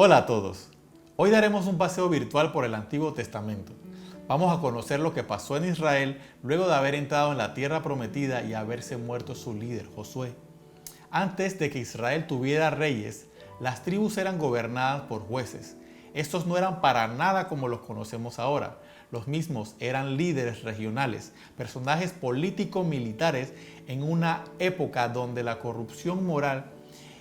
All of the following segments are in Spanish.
Hola a todos. Hoy daremos un paseo virtual por el Antiguo Testamento. Vamos a conocer lo que pasó en Israel luego de haber entrado en la tierra prometida y haberse muerto su líder, Josué. Antes de que Israel tuviera reyes, las tribus eran gobernadas por jueces. Estos no eran para nada como los conocemos ahora. Los mismos eran líderes regionales, personajes político-militares en una época donde la corrupción moral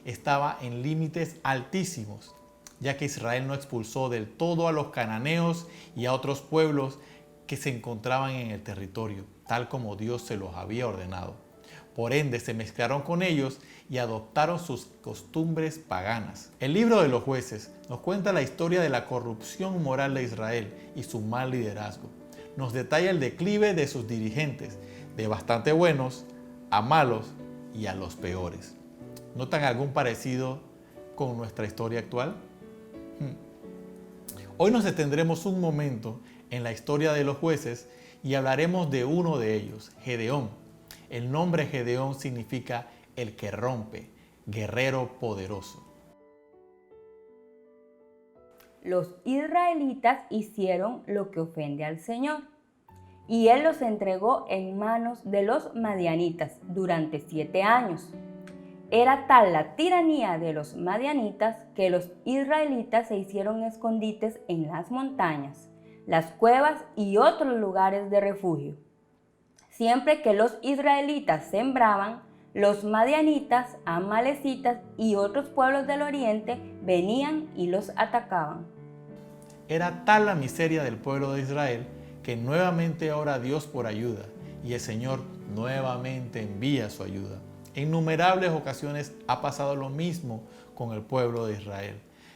estaba en límites altísimos, ya que Israel no expulsó del todo a los cananeos y a otros pueblos que se encontraban en el territorio, tal como Dios se los había ordenado. Por ende, se mezclaron con ellos y adoptaron sus costumbres paganas. El libro de los jueces nos cuenta la historia de la corrupción moral de Israel y su mal liderazgo. Nos detalla el declive de sus dirigentes, de bastante buenos a malos y a los peores. ¿Notan algún parecido con nuestra historia actual? Hoy nos detendremos un momento en la historia de los jueces y hablaremos de uno de ellos, Gedeón. El nombre Gedeón significa el que rompe, guerrero poderoso. Los israelitas hicieron lo que ofende al Señor, y Él los entregó en manos de los madianitas durante 7 años. Era tal la tiranía de los madianitas que los israelitas se hicieron escondites en las montañas, las cuevas y otros lugares de refugio. Siempre que los israelitas sembraban, los madianitas, amalecitas y otros pueblos del oriente venían y los atacaban. Era tal la miseria del pueblo de Israel que nuevamente ora a Dios por ayuda y el Señor nuevamente envía su ayuda. En innumerables ocasiones ha pasado lo mismo con el pueblo de Israel.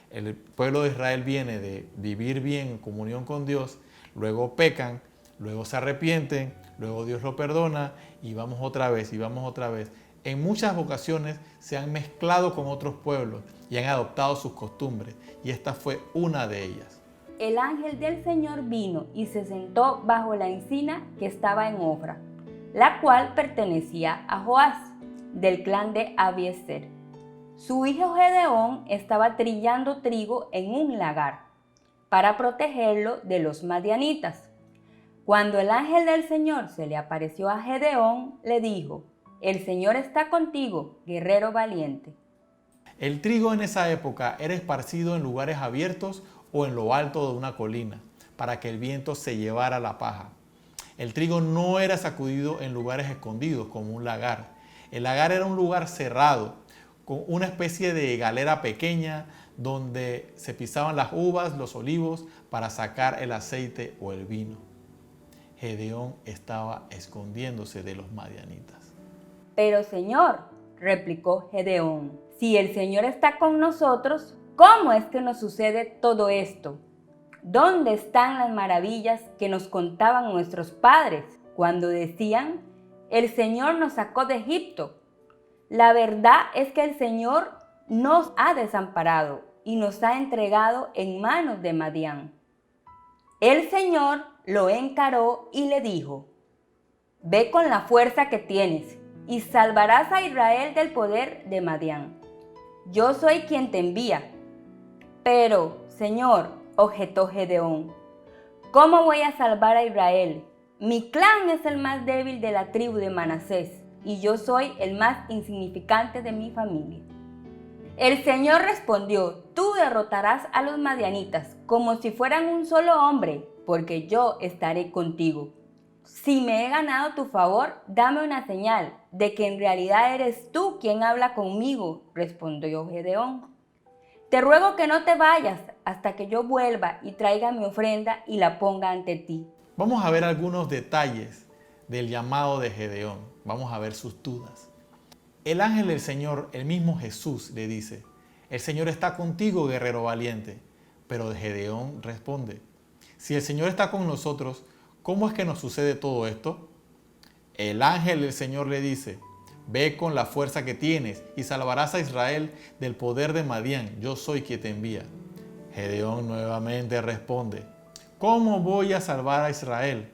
El pueblo de Israel viene de vivir bien en comunión con Dios, luego pecan, luego se arrepienten, luego Dios lo perdona y vamos otra vez y vamos otra vez. En muchas ocasiones se han mezclado con otros pueblos y han adoptado sus costumbres y esta fue una de ellas. El ángel del Señor vino y se sentó bajo la encina que estaba en Ofra, la cual pertenecía a Joás, del clan de Abiezer. Su hijo Gedeón estaba trillando trigo en un lagar para protegerlo de los madianitas. Cuando el ángel del Señor se le apareció a Gedeón, le dijo: «El Señor está contigo, guerrero valiente». El trigo en esa época era esparcido en lugares abiertos o en lo alto de una colina para que el viento se llevara la paja. El trigo no era sacudido en lugares escondidos como un lagar. El lagar era un lugar cerrado con una especie de galera pequeña donde se pisaban las uvas, los olivos para sacar el aceite o el vino. Gedeón estaba escondiéndose de los madianitas. «Pero Señor», replicó Gedeón, «si el Señor está con nosotros, ¿cómo es que nos sucede todo esto? ¿Dónde están las maravillas que nos contaban nuestros padres cuando decían: el Señor nos sacó de Egipto? La verdad es que el Señor nos ha desamparado y nos ha entregado en manos de Madián». El Señor lo encaró y le dijo: «Ve con la fuerza que tienes y salvarás a Israel del poder de Madián. Yo soy quien te envía». «Pero, Señor», objetó Gedeón, «¿cómo voy a salvar a Israel? Mi clan es el más débil de la tribu de Manasés y yo soy el más insignificante de mi familia». El Señor respondió: «Tú derrotarás a los madianitas como si fueran un solo hombre, porque yo estaré contigo. Si me he ganado tu favor, dame una señal de que en realidad eres tú quien habla conmigo», respondió Gedeón. «Te ruego que no te vayas hasta que yo vuelva y traiga mi ofrenda y la ponga ante ti». Vamos a ver algunos detalles del llamado de Gedeón. Vamos a ver sus dudas. El ángel del Señor, el mismo Jesús, le dice: «El Señor está contigo, guerrero valiente». Pero Gedeón responde: «Si el Señor está con nosotros, ¿cómo es que nos sucede todo esto?». El ángel del Señor le dice: «Ve con la fuerza que tienes y salvarás a Israel del poder de Madián. Yo soy quien te envía». Gedeón nuevamente responde: «¿Cómo voy a salvar a Israel?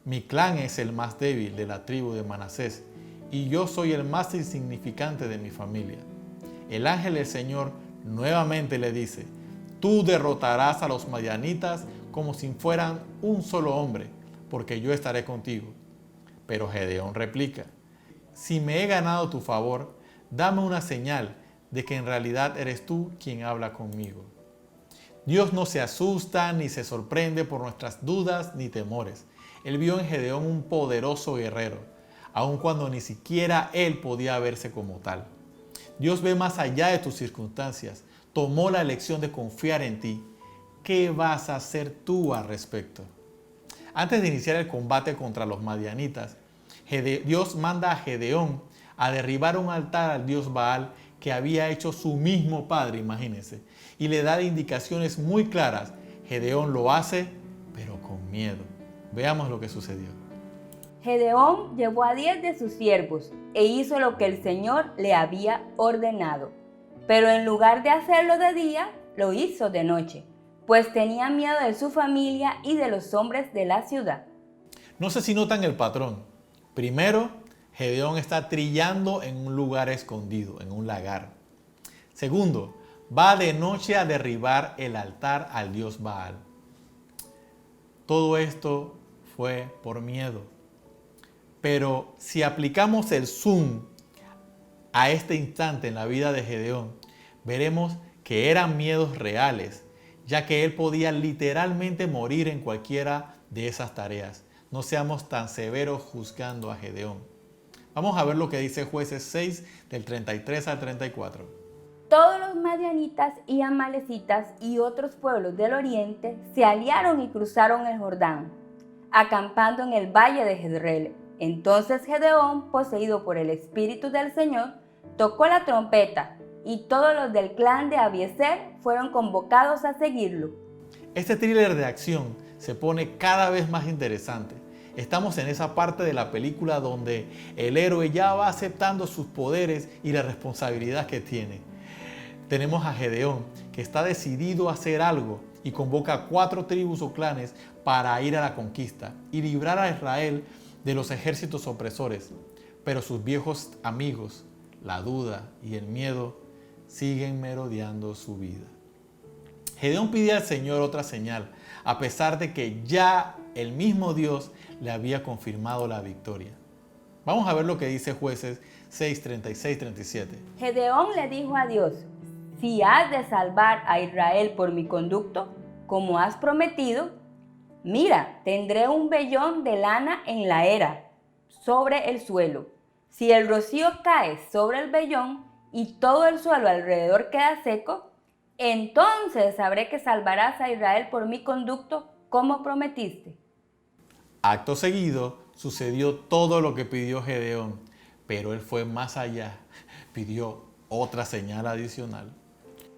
Mi clan es el más débil de la tribu de Manasés y yo soy el más insignificante de mi familia». El ángel del Señor nuevamente le dice: Tú derrotarás a los madianitas como si fueran un solo hombre, porque yo estaré contigo. Pero Gedeón replica: si me he ganado tu favor, dame una señal de que en realidad eres tú quien habla conmigo. Dios no se asusta ni se sorprende por nuestras dudas ni temores. Él vio en Gedeón un poderoso guerrero, aun cuando ni siquiera él podía verse como tal. Dios ve más allá de tus circunstancias. Tomó la elección de confiar en ti. ¿Qué vas a hacer tú al respecto? Antes de iniciar el combate contra los madianitas, Dios manda a Gedeón a derribar un altar al dios Baal que había hecho su mismo padre, imagínense, y le da indicaciones muy claras. Gedeón lo hace, pero con miedo. Veamos lo que sucedió. Gedeón llevó a 10 de sus siervos e hizo lo que el Señor le había ordenado. Pero en lugar de hacerlo de día, lo hizo de noche, pues tenía miedo de su familia y de los hombres de la ciudad. No sé si notan el patrón. Primero, Gedeón está trillando en un lugar escondido, en un lagar. Segundo, va de noche a derribar el altar al dios Baal. Todo esto fue por miedo. Pero si aplicamos el zoom a este instante en la vida de Gedeón, veremos que eran miedos reales, ya que él podía literalmente morir en cualquiera de esas tareas. No seamos tan severos juzgando a Gedeón. Vamos a ver lo que dice Jueces 6 del 33 al 34. Todos los madianitas y amalecitas y otros pueblos del oriente se aliaron y cruzaron el Jordán, acampando en el valle de Jezreel. Entonces Gedeón, poseído por el Espíritu del Señor, tocó la trompeta, y todos los del clan de Abiezer fueron convocados a seguirlo. Este thriller de acción se pone cada vez más interesante. Estamos en esa parte de la película donde el héroe ya va aceptando sus poderes y la responsabilidad que tiene. Tenemos a Gedeón, que está decidido a hacer algo y convoca a 4 tribus o clanes para ir a la conquista y librar a Israel de los ejércitos opresores. Pero sus viejos amigos, la duda y el miedo, siguen merodeando su vida. Gedeón pide al Señor otra señal, a pesar de que ya el mismo Dios le había confirmado la victoria. Vamos a ver lo que dice Jueces 6, 36, 37. Gedeón le dijo a Dios: si has de salvar a Israel por mi conducto, como has prometido, mira, tendré un vellón de lana en la era, sobre el suelo. Si el rocío cae sobre el vellón y todo el suelo alrededor queda seco, entonces sabré que salvarás a Israel por mi conducto, como prometiste. Acto seguido, sucedió todo lo que pidió Gedeón, pero él fue más allá, pidió otra señal adicional.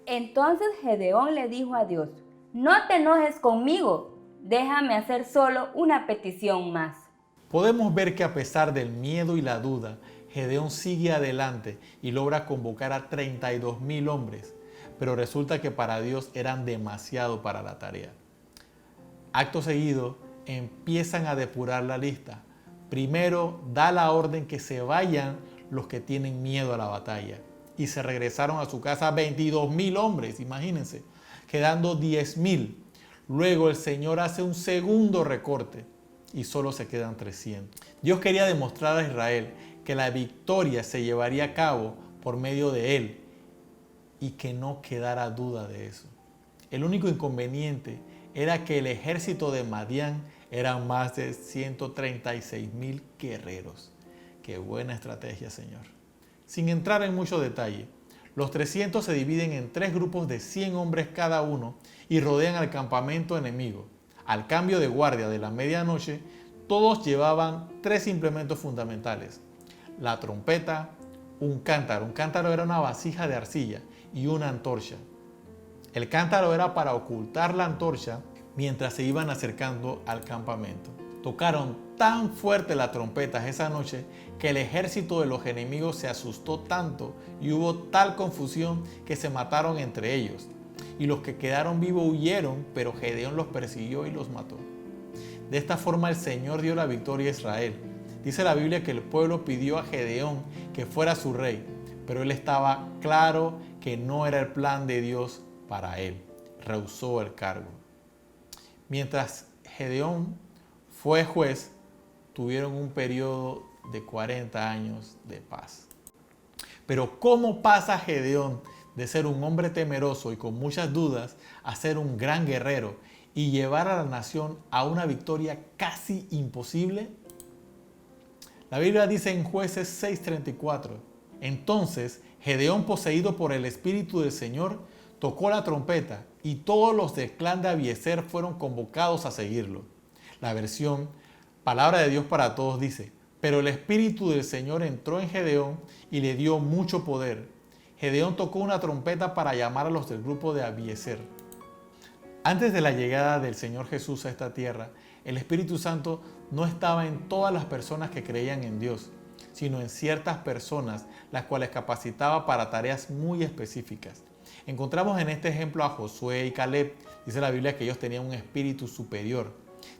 Entonces Gedeón le dijo a Dios: no te enojes conmigo, déjame hacer solo una petición más. Podemos ver que a pesar del miedo y la duda, Gedeón sigue adelante y logra convocar a 32,000 hombres, pero resulta que para Dios eran demasiado para la tarea. Acto seguido, empiezan a depurar la lista. Primero da la orden que se vayan los que tienen miedo a la batalla, y se regresaron a su casa 22,000 hombres, imagínense, quedando 10,000. Luego el Señor hace un segundo recorte y solo se quedan 300. Dios quería demostrar a Israel que la victoria se llevaría a cabo por medio de él y que no quedara duda de eso. El único inconveniente era que el ejército de Madián eran más de 136,000 guerreros. Qué buena estrategia, Señor. Sin entrar en mucho detalle, los 300 se dividen en 3 grupos de 100 hombres cada uno y rodean al campamento enemigo. Al cambio de guardia de la medianoche, todos llevaban 3 implementos fundamentales: la trompeta, un cántaro. Un cántaro era una vasija de arcilla, y una antorcha. El cántaro era para ocultar la antorcha mientras se iban acercando al campamento. Tocaron tan fuerte las trompetas esa noche que el ejército de los enemigos se asustó tanto y hubo tal confusión que se mataron entre ellos. Y los que quedaron vivos huyeron, pero Gedeón los persiguió y los mató. De esta forma el Señor dio la victoria a Israel. Dice la Biblia que el pueblo pidió a Gedeón que fuera su rey, pero él estaba claro que no era el plan de Dios para él. rehusó el cargo. Mientras Gedeón fue juez, tuvieron un periodo de 40 años de paz. Pero ¿cómo pasa Gedeón de ser un hombre temeroso y con muchas dudas a ser un gran guerrero y llevar a la nación a una victoria casi imposible? La Biblia dice en Jueces 6:34, entonces Gedeón, poseído por el Espíritu del Señor, tocó la trompeta y todos los del clan de Abiezer fueron convocados a seguirlo. La versión Palabra de Dios para Todos dice, pero el Espíritu del Señor entró en Gedeón y le dio mucho poder. Gedeón tocó una trompeta para llamar a los del grupo de Abiezer. Antes de la llegada del Señor Jesús a esta tierra, el Espíritu Santo no estaba en todas las personas que creían en Dios, sino en ciertas personas, las cuales capacitaba para tareas muy específicas. Encontramos en este ejemplo a Josué y Caleb. Dice la Biblia que ellos tenían un espíritu superior.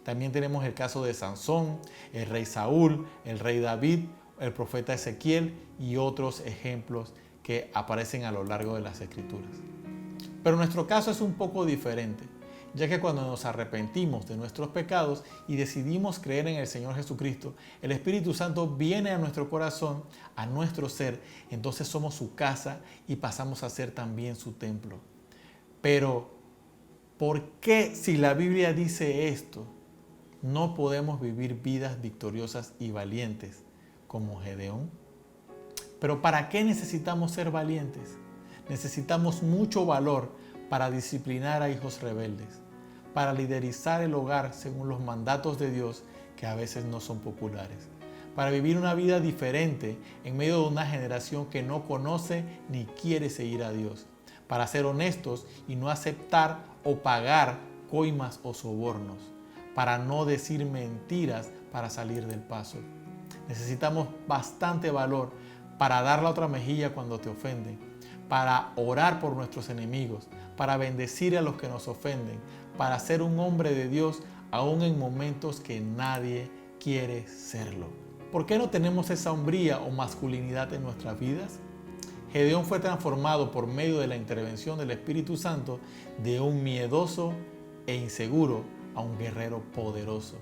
También tenemos el caso de Sansón, el rey Saúl, el rey David, el profeta Ezequiel y otros ejemplos que aparecen a lo largo de las Escrituras. Pero nuestro caso es un poco diferente, ya que cuando nos arrepentimos de nuestros pecados y decidimos creer en el Señor Jesucristo, el Espíritu Santo viene a nuestro corazón, a nuestro ser, entonces somos su casa y pasamos a ser también su templo. Pero, ¿por qué si la Biblia dice esto, no podemos vivir vidas victoriosas y valientes como Gedeón? Pero ¿para qué necesitamos ser valientes? Necesitamos mucho valor para disciplinar a hijos rebeldes, para liderizar el hogar según los mandatos de Dios que a veces no son populares, para vivir una vida diferente en medio de una generación que no conoce ni quiere seguir a Dios, para ser honestos y no aceptar o pagar coimas o sobornos, para no decir mentiras para salir del paso. Necesitamos bastante valor para dar la otra mejilla cuando te ofenden, para orar por nuestros enemigos, para bendecir a los que nos ofenden, para ser un hombre de Dios aún en momentos que nadie quiere serlo. ¿Por qué no tenemos esa hombría o masculinidad en nuestras vidas? Gedeón fue transformado por medio de la intervención del Espíritu Santo de un miedoso e inseguro a un guerrero poderoso.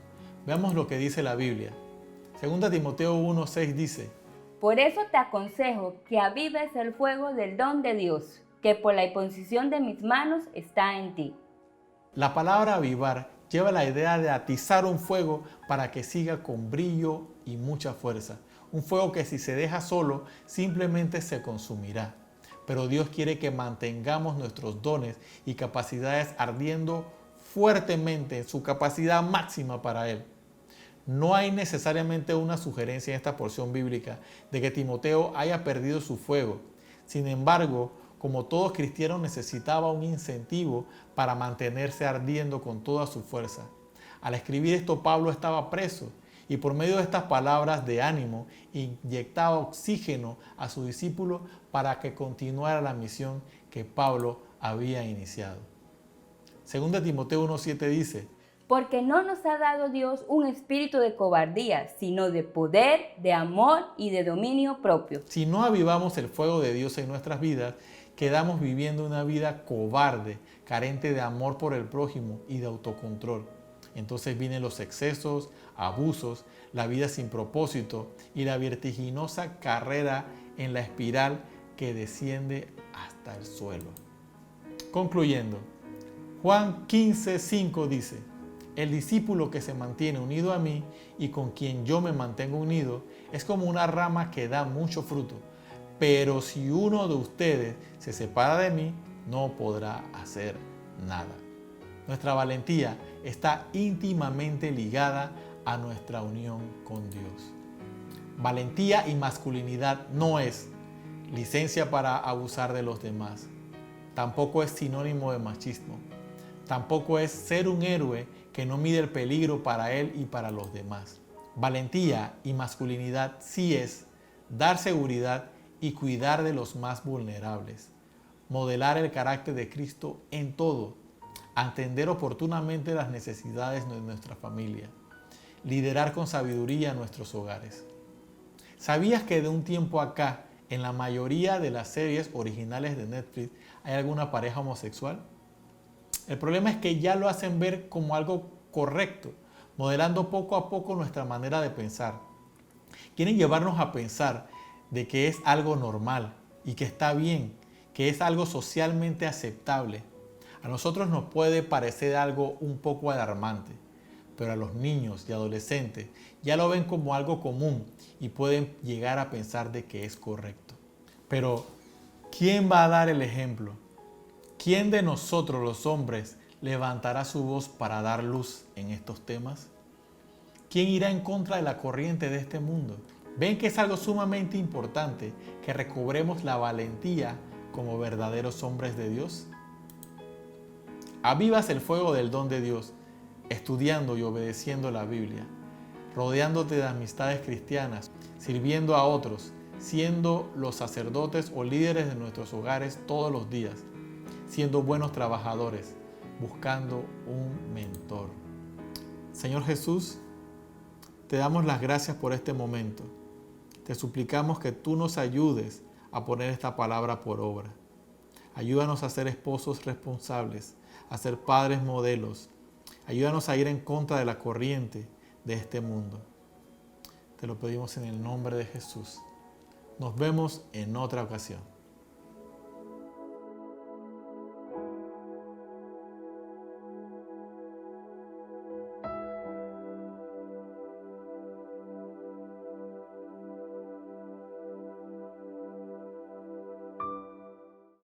Veamos lo que dice la Biblia. 2 Timoteo 1:6 dice, por eso te aconsejo que avives el fuego del don de Dios, que por la imposición de mis manos está en ti. La palabra avivar lleva la idea de atizar un fuego para que siga con brillo y mucha fuerza. Un fuego que si se deja solo, simplemente se consumirá. Pero Dios quiere que mantengamos nuestros dones y capacidades ardiendo fuertemente en su capacidad máxima para Él. No hay necesariamente una sugerencia en esta porción bíblica de que Timoteo haya perdido su fuego. Sin embargo, como todo cristiano necesitaba un incentivo para mantenerse ardiendo con toda su fuerza. Al escribir esto, Pablo estaba preso y por medio de estas palabras de ánimo inyectaba oxígeno a su discípulo para que continuara la misión que Pablo había iniciado. 2 Timoteo 1:7 dice, porque no nos ha dado Dios un espíritu de cobardía, sino de poder, de amor y de dominio propio. Si no avivamos el fuego de Dios en nuestras vidas, quedamos viviendo una vida cobarde, carente de amor por el prójimo y de autocontrol. Entonces vienen los excesos, abusos, la vida sin propósito y la vertiginosa carrera en la espiral que desciende hasta el suelo. Concluyendo, Juan 15:5 dice, el discípulo que se mantiene unido a mí y con quien yo me mantengo unido es como una rama que da mucho fruto. Pero si uno de ustedes se separa de mí, no podrá hacer nada. Nuestra valentía está íntimamente ligada a nuestra unión con Dios. Valentía y masculinidad no es licencia para abusar de los demás. Tampoco es sinónimo de machismo. Tampoco es ser un héroe que no mide el peligro para él y para los demás. Valentía y masculinidad sí es dar seguridad y cuidar de los más vulnerables, modelar el carácter de Cristo en todo, atender oportunamente las necesidades de nuestra familia, liderar con sabiduría nuestros hogares. ¿Sabías que de un tiempo acá, en la mayoría de las series originales de Netflix, hay alguna pareja homosexual? El problema es que ya lo hacen ver como algo correcto, modelando poco a poco nuestra manera de pensar. Quieren llevarnos a pensar de que es algo normal y que está bien, que es algo socialmente aceptable. A nosotros nos puede parecer algo un poco alarmante, pero a los niños y adolescentes ya lo ven como algo común y pueden llegar a pensar de que es correcto. Pero, ¿quién va a dar el ejemplo? ¿Quién de nosotros los hombres levantará su voz para dar luz en estos temas? ¿Quién irá en contra de la corriente de este mundo? ¿Ven que es algo sumamente importante que recobremos la valentía como verdaderos hombres de Dios? Avivas el fuego del don de Dios, estudiando y obedeciendo la Biblia, rodeándote de amistades cristianas, sirviendo a otros, siendo los sacerdotes o líderes de nuestros hogares todos los días, siendo buenos trabajadores, buscando un mentor. Señor Jesús, te damos las gracias por este momento. Te suplicamos que tú nos ayudes a poner esta palabra por obra. Ayúdanos a ser esposos responsables, a ser padres modelos. Ayúdanos a ir en contra de la corriente de este mundo. Te lo pedimos en el nombre de Jesús. Nos vemos en otra ocasión.